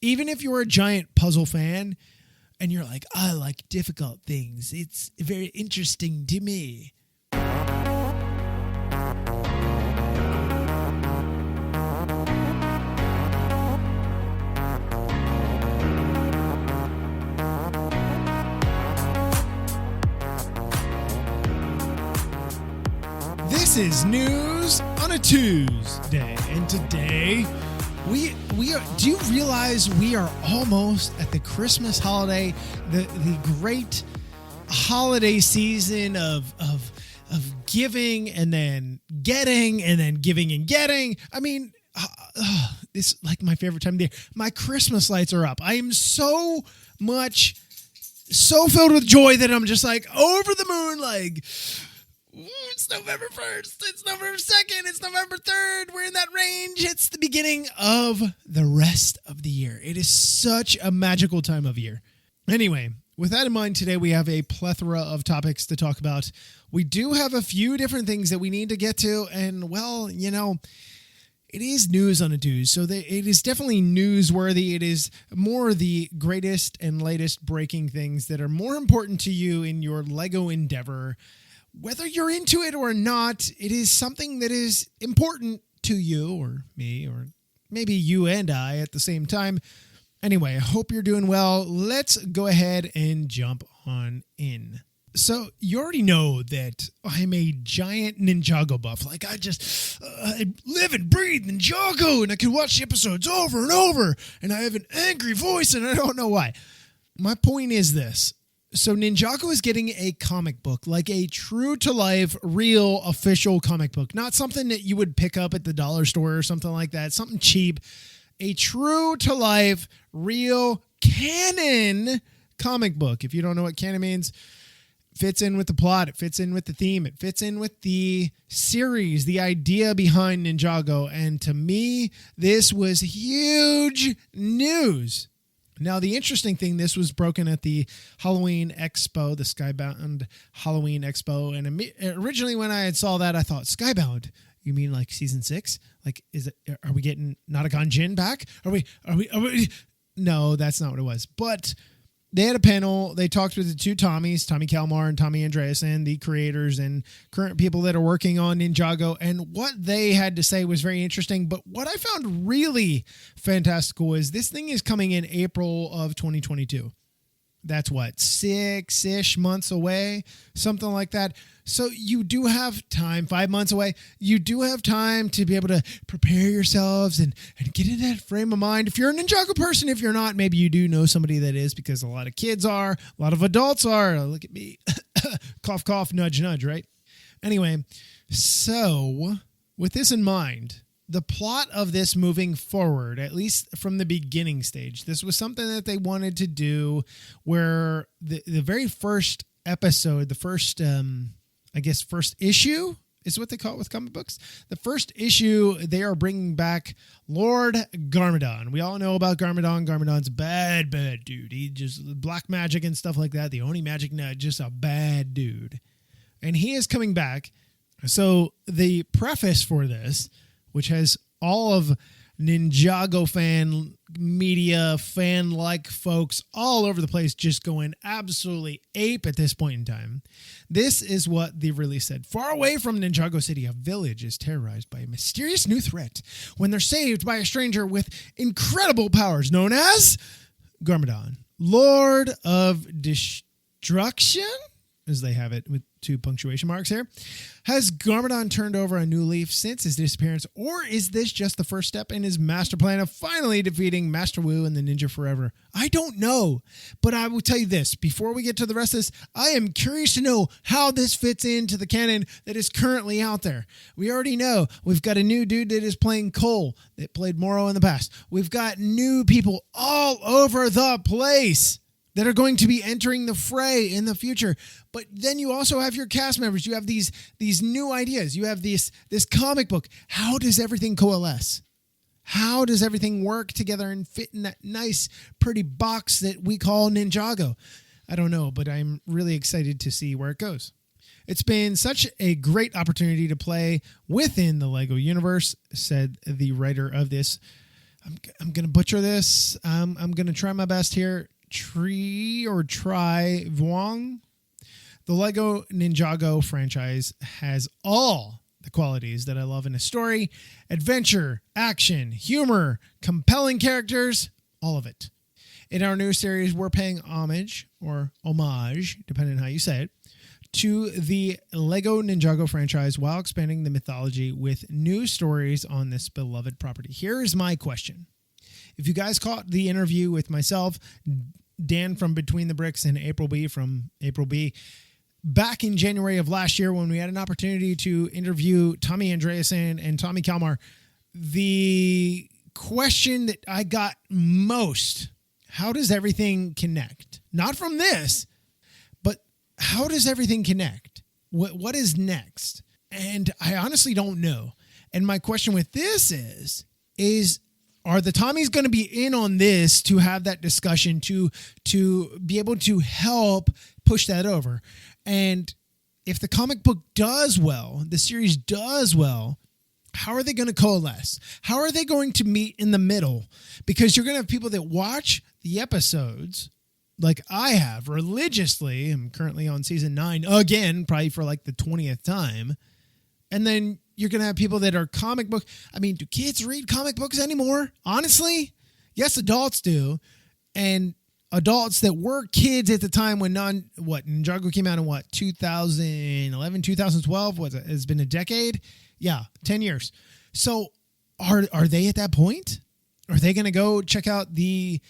Even if you're a giant puzzle fan and you're like, I like difficult things, it's very interesting to me. This is News on a Tuesday, and today we are. Do you realize we are almost at the Christmas holiday, the great holiday season of giving and then getting and then giving and getting? I mean, this is like my favorite time of the year. My Christmas lights are up. I am so filled with joy that I'm just like over the moon, like. It's November 1st, it's November 2nd, it's November 3rd, we're in that range. It's the beginning of the rest of the year. It is such a magical time of year. Anyway, with that in mind, today we have a plethora of topics to talk about. We do have a few different things that we need to get to, and well, you know, it is news on a Tues, so it is definitely newsworthy. It is more the greatest and latest breaking things that are more important to you in your Lego endeavor. Whether you're into it or not, it is something that is important to you or me or maybe you and I at the same time. Anyway, I hope you're doing well. Let's go ahead and jump on in. So you already know that I'm a giant Ninjago buff. Like I live and breathe Ninjago, and I can watch the episodes over and over, and I have an angry voice and I don't know why. My point is this. So Ninjago is getting a comic book, like a true-to-life, real, official comic book. Not something that you would pick up at the dollar store or something like that. Something cheap. A true-to-life, real, canon comic book. If you don't know what canon means, fits in with the plot. It fits in with the theme. It fits in with the series, the idea behind Ninjago. And to me, this was huge news. Now, the interesting thing, this was broken at the Halloween Expo, the Skybound Halloween Expo. And originally when I saw that, I thought, Skybound? You mean like season 6? Like, are we getting Nautican Jin back? Are we? No, that's not what it was. But they had a panel. They talked with the two Tommies, Tommy Kalmar and Tommy Andreasen, the creators and current people that are working on Ninjago. And what they had to say was very interesting. But what I found really fantastical is this thing is coming in April of 2022. That's what, 6-ish months away, something like that. So you do have time, 5 months away. You do have time to be able to prepare yourselves and get in that frame of mind. If you're a Ninjago person, if you're not, maybe you do know somebody that is, because a lot of kids are, a lot of adults are. Look at me. Cough, cough, nudge, nudge, right? Anyway, so with this in mind, the plot of this moving forward, at least from the beginning stage, this was something that they wanted to do where the very first episode, the first, first issue is what they call it with comic books. The first issue, they are bringing back Lord Garmadon. We all know about Garmadon. Garmadon's a bad dude. He just black magic and stuff like that. The only magic nut, just a bad dude. And he is coming back. So the preface for this, which has all of Ninjago fan media, fan-like folks all over the place just going absolutely ape at this point in time. This is what the release said. Far away from Ninjago City, a village is terrorized by a mysterious new threat when they're saved by a stranger with incredible powers known as Garmadon, Lord of Destruction, as they have it with 2 punctuation marks here. Has Garmadon turned over a new leaf since his disappearance, or is this just the first step in his master plan of finally defeating Master Wu and the Ninja Forever? I don't know, but I will tell you this. Before we get to the rest of this, I am curious to know how this fits into the canon that is currently out there. We already know we've got a new dude that is playing Cole that played Moro in the past. We've got new people all over the place that are going to be entering the fray in the future. But then you also have your cast members. You have these new ideas. You have this comic book. How does everything coalesce? How does everything work together and fit in that nice, pretty box that we call Ninjago? I don't know, but I'm really excited to see where it goes. It's been such a great opportunity to play within the LEGO universe, said the writer of this I'm going to butcher this. I'm going to try my best here. Try Vuong. The Lego Ninjago franchise has all the qualities that I love in a story: adventure, action, humor, compelling characters, all of it. In our new series, we're paying homage, or homage, depending on how you say it, to the Lego Ninjago franchise while expanding the mythology with new stories on this beloved property. Here is my question. If you guys caught the interview with myself, Dan from Between the Bricks, and April B from April B, back in January of last year when we had an opportunity to interview Tommy Andreasen and Tommy Kalmar, the question that I got most, how does everything connect? Not from this, but how does everything connect? What is next? And I honestly don't know. And my question with this is are the Tommies going to be in on this to have that discussion, to be able to help push that over? And if the comic book does well, the series does well, how are they going to coalesce? How are they going to meet in the middle? Because you're going to have people that watch the episodes like I have religiously. I'm currently on season 9 again, probably for like the 20th time. And then you're going to have people that are comic book. I mean, do kids read comic books anymore? Honestly, yes, adults do. And adults that were kids at the time when Ninjago came out in 2011, 2012, it's been a decade. Yeah, 10 years. So are they at that point? Are they going to go check out the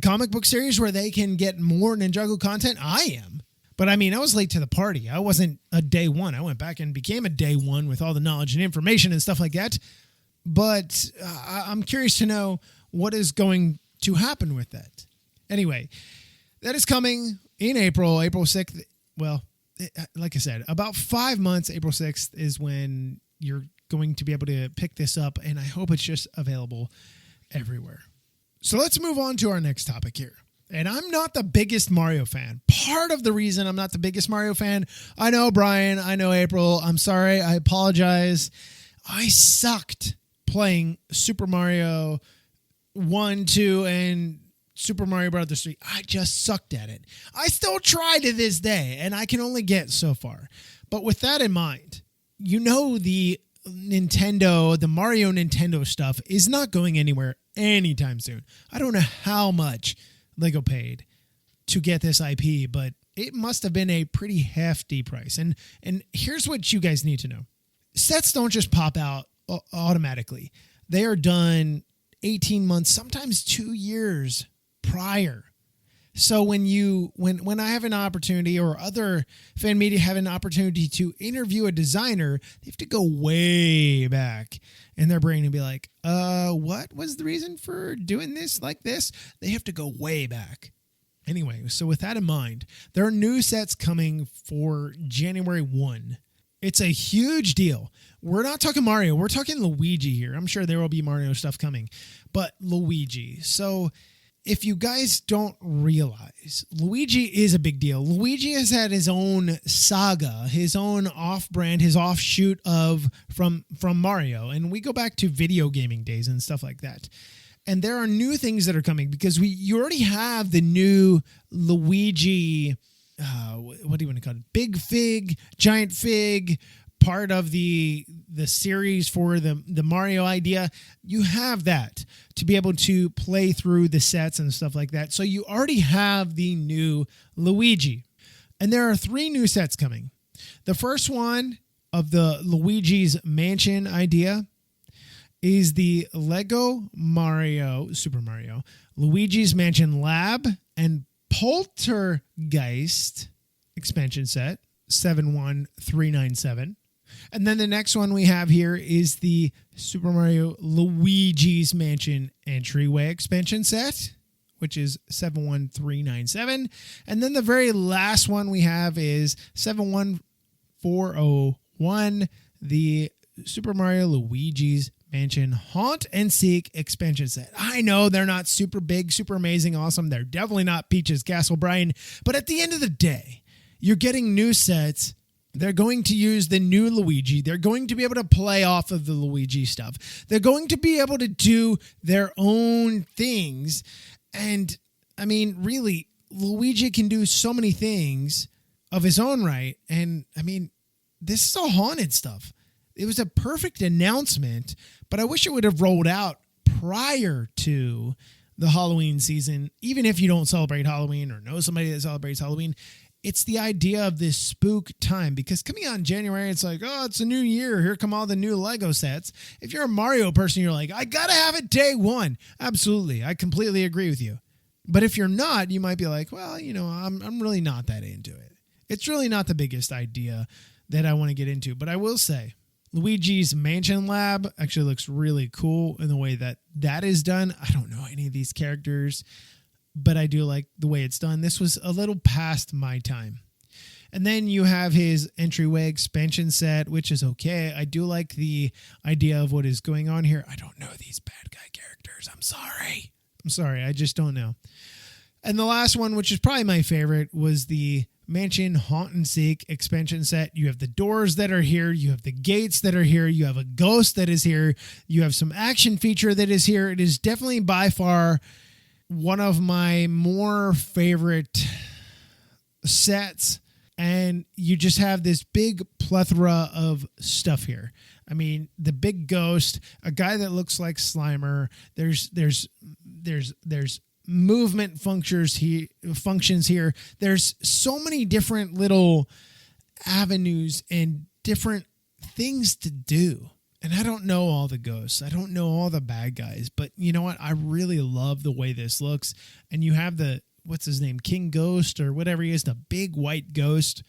comic book series where they can get more Ninjago content? I am. But I mean, I was late to the party. I wasn't a day one. I went back and became a day one with all the knowledge and information and stuff like that. But I'm curious to know what is going to happen with that. Anyway, that is coming in April 6th. Well, like I said, about 5 months, April 6th is when you're going to be able to pick this up. And I hope it's just available everywhere. So let's move on to our next topic here. And I'm not the biggest Mario fan. Part of the reason I'm not the biggest Mario fan, I know Brian, I know April, I'm sorry, I apologize. I sucked playing Super Mario 1, 2, and Super Mario Brothers 3. I just sucked at it. I still try to this day, and I can only get so far. But with that in mind, you know the Mario Nintendo stuff is not going anywhere anytime soon. I don't know how much Lego paid to get this IP, but it must have been a pretty hefty price. And here's what you guys need to know. Sets don't just pop out automatically. They are done 18 months, sometimes 2 years prior. So when I have an opportunity, or other fan media have an opportunity to interview a designer, they have to go way back in their brain and be like, what was the reason for doing this like this? They have to go way back. Anyway, so with that in mind, there are new sets coming for January 1. It's a huge deal. We're not talking Mario. We're talking Luigi here. I'm sure there will be Mario stuff coming, but Luigi. So if you guys don't realize, Luigi is a big deal. Luigi has had his own saga, his own off-brand, his offshoot from Mario. And we go back to video gaming days and stuff like that. And there are new things that are coming because you already have the new Luigi, what do you want to call it? Big Fig, Giant Fig, part of the series for the Mario idea. You have that to be able to play through the sets and stuff like that. So you already have the new Luigi. And there are 3 new sets coming. The first one of the Luigi's Mansion idea is the Lego Super Mario, Luigi's Mansion Lab and Poltergeist expansion set, 71397. And then the next one we have here is the Super Mario Luigi's Mansion Entryway expansion set, which is 71397. And then the very last one we have is 71401, the Super Mario Luigi's Mansion Haunt and Seek expansion set. I know they're not super big, super amazing, awesome. They're definitely not Peach's Castle, Brian. But at the end of the day, you're getting new sets They're going to use the new Luigi. They're going to be able to play off of the Luigi stuff. They're going to be able to do their own things. And, I mean, really, Luigi can do so many things of his own right. And, I mean, this is all haunted stuff. It was a perfect announcement, but I wish it would have rolled out prior to the Halloween season. Even if you don't celebrate Halloween or know somebody that celebrates Halloween, it's the idea of this spook time, because coming out in January, it's like, oh, it's a new year. Here come all the new Lego sets. If you're a Mario person, you're like, I got to have it day one. Absolutely. I completely agree with you. But if you're not, you might be like, well, you know, I'm really not that into it. It's really not the biggest idea that I want to get into. But I will say, Luigi's Mansion Lab actually looks really cool in the way that that is done. I don't know any of these characters, but I do like the way it's done. This was a little past my time. And then you have his entryway expansion set, which is okay. I do like the idea of what is going on here. I don't know these bad guy characters. I'm sorry. I just don't know. And the last one, which is probably my favorite, was the Mansion Haunt and Seek expansion set. You have the doors that are here. You have the gates that are here. You have a ghost that is here. You have some action feature that is here. It is definitely by far one of my more favorite sets, and you just have this big plethora of stuff here. I mean, the big ghost, a guy that looks like Slimer. There's movement functions here. There's so many different little avenues and different things to do. And I don't know all the ghosts. I don't know all the bad guys. But you know what? I really love the way this looks. And you have the, what's his name? King Ghost or whatever he is, the big white ghost.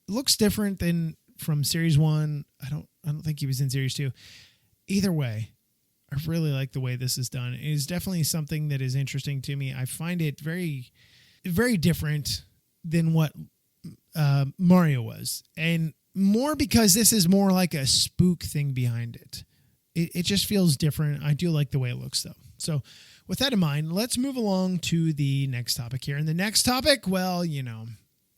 It looks different than from Series 1. I don't think he was in Series 2. Either way, I really like the way this is done. It is definitely something that is interesting to me. I find it very, very different than what Mario was. And more because this is more like a spook thing behind it. It just feels different. I do like the way it looks, though. So with that in mind, let's move along to the next topic here. And the next topic, well, you know,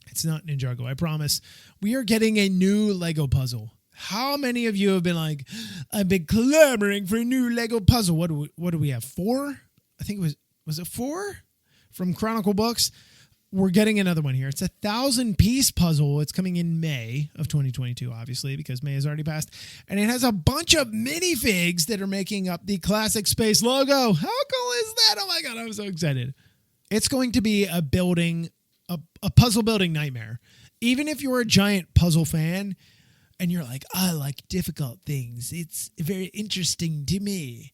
it's not Ninjago, I promise. We are getting a new Lego puzzle. How many of you have been like, I've been clamoring for a new Lego puzzle? What do we have? 4? I think was it 4 from Chronicle Books? We're getting another one here. It's a 1,000-piece puzzle. It's coming in May of 2022, obviously, because May has already passed. And it has a bunch of minifigs that are making up the Classic Space logo. How cool is that? Oh my God, I'm so excited. It's going to be a puzzle building nightmare. Even if you're a giant puzzle fan and you're like, I like difficult things, it's very interesting to me,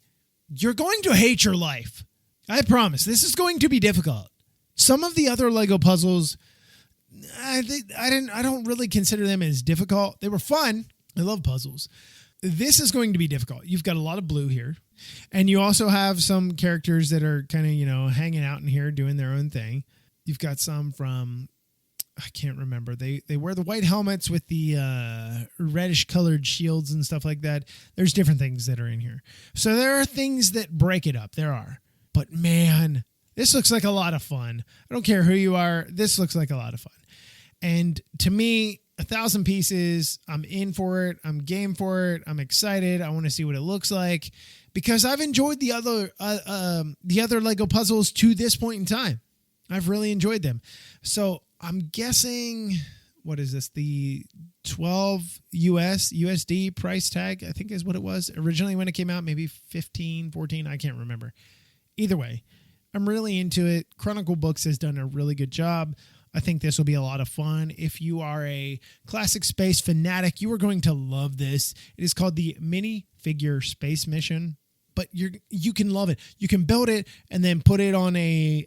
you're going to hate your life. I promise. This is going to be difficult. Some of the other Lego puzzles, I don't really consider them as difficult. They were fun. I love puzzles. This is going to be difficult. You've got a lot of blue here. And you also have some characters that are kind of, you know, hanging out in here doing their own thing. You've got some from, I can't remember. They wear the white helmets with the reddish colored shields and stuff like that. There's different things that are in here. So there are things that break it up. There are. But man, this looks like a lot of fun. I don't care who you are. This looks like a lot of fun. And to me, 1,000 pieces, I'm in for it. I'm game for it. I'm excited. I want to see what it looks like because I've enjoyed the other Lego puzzles to this point in time. I've really enjoyed them. So I'm guessing, what is this? The 12 USD price tag, I think is what it was originally when it came out. Maybe 15, 14. I can't remember. Either way, I'm really into it. Chronicle Books has done a really good job. I think this will be a lot of fun. If you are a Classic Space fanatic, you are going to love this. It is called the Minifigure Space Mission, but you can love it. You can build it and then put it on in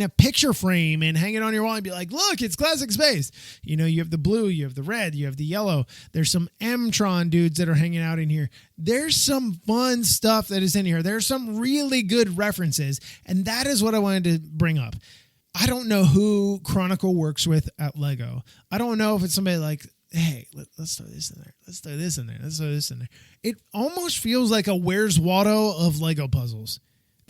a picture frame and hang it on your wall and be like, look, it's Classic Space. You know, you have the blue, you have the red, you have the yellow. There's some M-Tron dudes that are hanging out in here. There's some fun stuff that is in here. There's some really good references, and that is what I wanted to bring up. I don't know who Chronicle works with at Lego. I don't know if it's somebody like, hey, let's throw this in there. Let's throw this in there. Let's throw this in there. It almost feels like a Where's Waldo of Lego puzzles.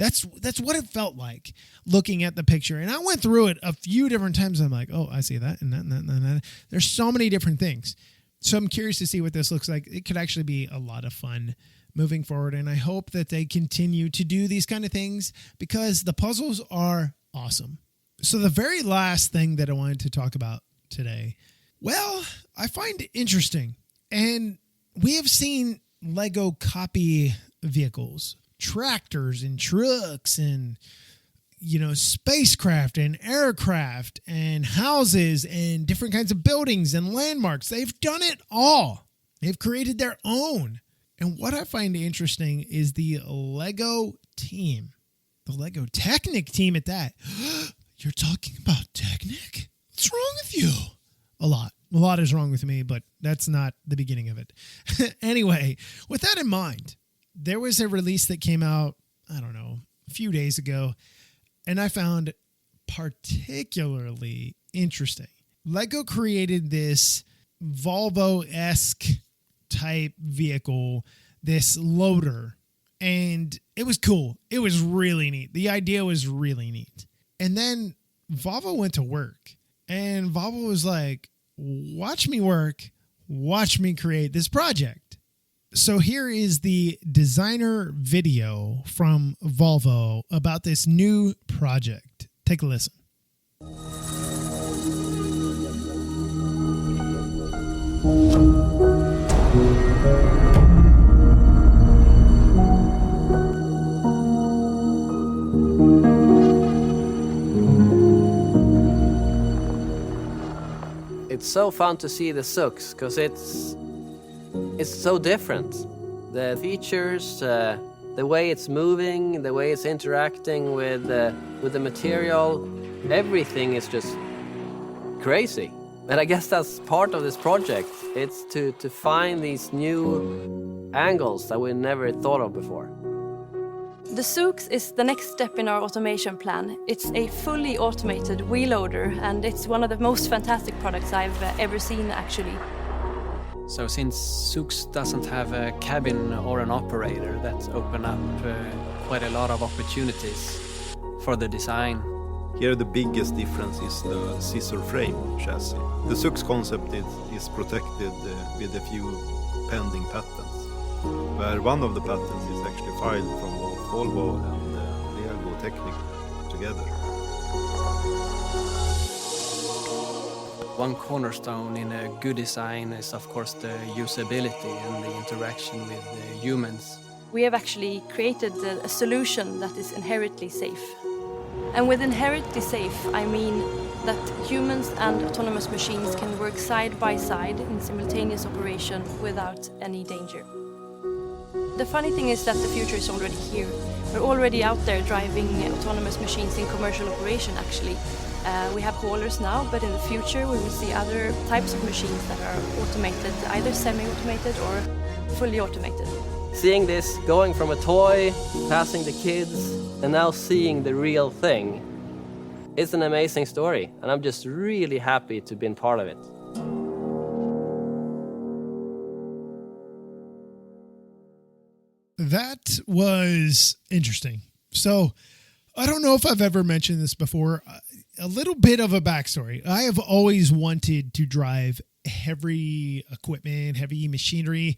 That's what it felt like looking at the picture. And I went through it a few different times. I'm like, oh, I see that and that and that and that. There's so many different things. So I'm curious to see what this looks like. It could actually be a lot of fun moving forward. And I hope that they continue to do these kind of things because the puzzles are awesome. So the very last thing that I wanted to talk about today, well, I find it interesting. And we have seen Lego copy vehicles, tractors and trucks and, spacecraft and aircraft and houses and different kinds of buildings and landmarks. They've done it all. They've created their own. And what I find interesting is the Lego team, the Lego Technic team at that. You're talking about Technic? What's wrong with you? A lot is wrong with me, but that's not the beginning of it. Anyway, with that in mind, there was a release that came out, I don't know, a few days ago, and I found particularly interesting. Lego created this Volvo-esque type vehicle, this loader, and it was cool. It was really neat. The idea was really neat. And then Volvo went to work, and Volvo was like, watch me work, watch me create this project. So here is the designer video from Volvo about this new project. Take a listen. It's so fun to see the Sux because it's so different. The features, the way it's moving, the way it's interacting with the material, everything is just crazy. And I guess that's part of this project. It's to find these new angles that we never thought of before. The Sux is the next step in our automation plan. It's a fully automated wheel loader, and it's one of the most fantastic products I've ever seen, actually. So since Sux doesn't have a cabin or an operator, that's opened up quite a lot of opportunities for the design. Here the biggest difference is the scissor frame chassis. The Sux concept is protected with a few pending patents, where one of the patents is actually filed from both Volvo and Lego Technic together. One cornerstone in a good design is of course the usability and the interaction with humans. We have actually created a solution that is inherently safe. And with inherently safe, I mean that humans and autonomous machines can work side by side in simultaneous operation without any danger. The funny thing is that the future is already here. We're already out there driving autonomous machines in commercial operation, actually. We have haulers now, but in the future we will see other types of machines that are automated, either semi-automated or fully automated. Seeing this going from a toy, passing the kids, and now seeing the real thing, it's an amazing story, and I'm just really happy to be part of it. That was interesting. So I don't know if I've ever mentioned this before. A little bit of a backstory. I have always wanted to drive heavy equipment, heavy machinery,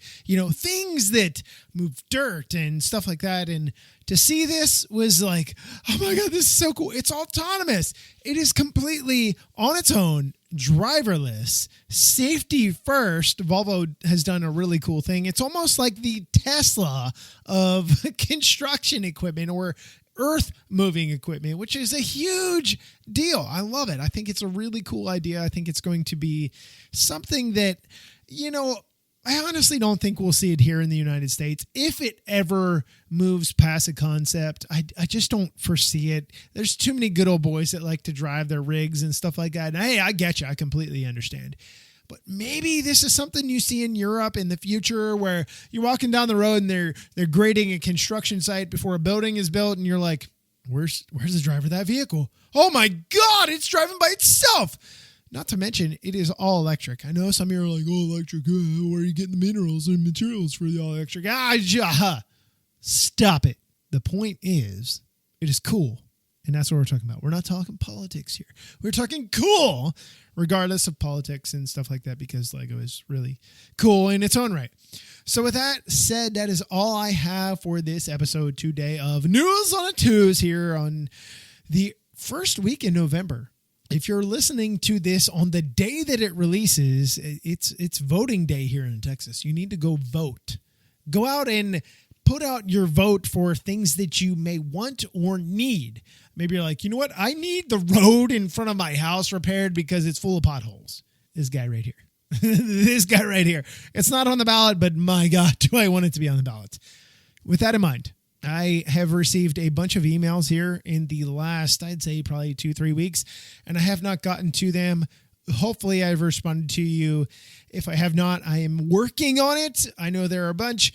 things that move dirt and stuff like that. And to see this was like, oh my God, this is so cool. It's autonomous. It is completely on its own, driverless, safety first. Volvo has done a really cool thing. It's almost like the Tesla of construction equipment or earth moving equipment, which is a huge deal. I love it. I think it's a really cool idea. I think it's going to be something that, I honestly don't think we'll see it here in the United States. If it ever moves past a concept, I just don't foresee it. There's too many good old boys that like to drive their rigs and stuff like that. And hey, I get you. I completely understand. But maybe this is something you see in Europe in the future where you're walking down the road and they're grading a construction site before a building is built. And you're like, where's the driver of that vehicle? Oh my God, it's driving by itself. Not to mention, it is all electric. I know some of you are like, oh, electric, where are you getting the minerals and materials for the all electric? Stop it. The point is, It is cool. And that's what we're talking about. We're not talking politics here. We're talking cool, regardless of politics and stuff like that, because Lego is really cool in its own right. So with that said, that is all I have for this episode today of News on a Tues here on the first week in November. If you're listening to this on the day that it releases, it's voting day here in Texas. You need to go vote. Go out and put out your vote for things that you may want or need. Maybe you're like, you know what? I need the road in front of my house repaired because it's full of potholes. This guy right here. This guy right here. It's not on the ballot, but my God, do I want it to be on the ballot. With that in mind, I have received a bunch of emails here in the last, I'd say probably 2-3 weeks, and I have not gotten to them. Hopefully I've responded to you. If I have not, I am working on it. I know there are a bunch,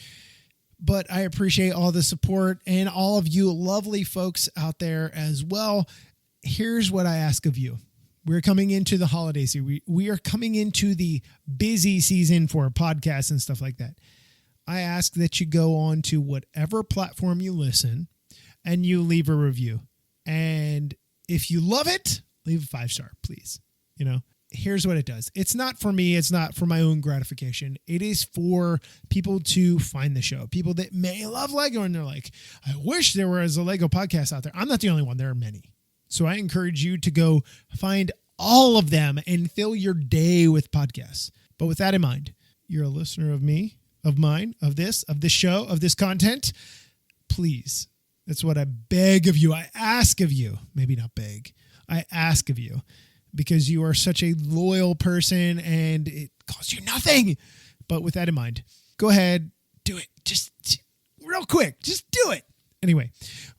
but I appreciate all the support and all of you lovely folks out there as well. Here's what I ask of you. We're coming into the holiday season. We are coming into the busy season for podcasts and stuff like that. I ask that you go on to whatever platform you listen and you leave a review. And if you love it, leave a 5-star, please. You know, here's what it does. It's not for me. It's not for my own gratification. It is for people to find the show. People that may love Lego and they're like, I wish there was a Lego podcast out there. I'm not the only one. There are many. So I encourage you to go find all of them and fill your day with podcasts. But with that in mind, you're a listener of me, of mine, of this show, of this content. Please, that's what I beg of you. I ask of you. Maybe not beg. I ask of you because you are such a loyal person and it costs you nothing. But with that in mind, go ahead, do it. Just real quick. Just do it. Anyway,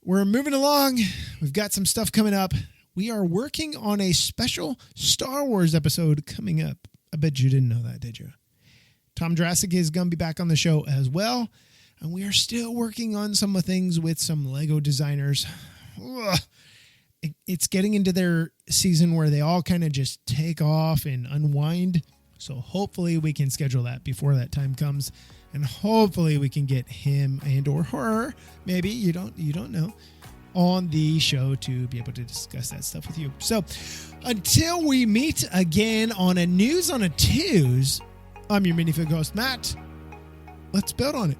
we're moving along. We've got some stuff coming up. We are working on a special Star Wars episode coming up. I bet you didn't know that, did you? Tom Jurassic is going to be back on the show as well. And we are still working on some things with some Lego designers. Ugh. It's getting into their season where they all kind of just take off and unwind. So hopefully we can schedule that before that time comes. And hopefully we can get him and or her, maybe, you don't know, on the show to be able to discuss that stuff with you. So until we meet again on a News on a Tues, I'm your minifigure host, Matt. Let's build on it.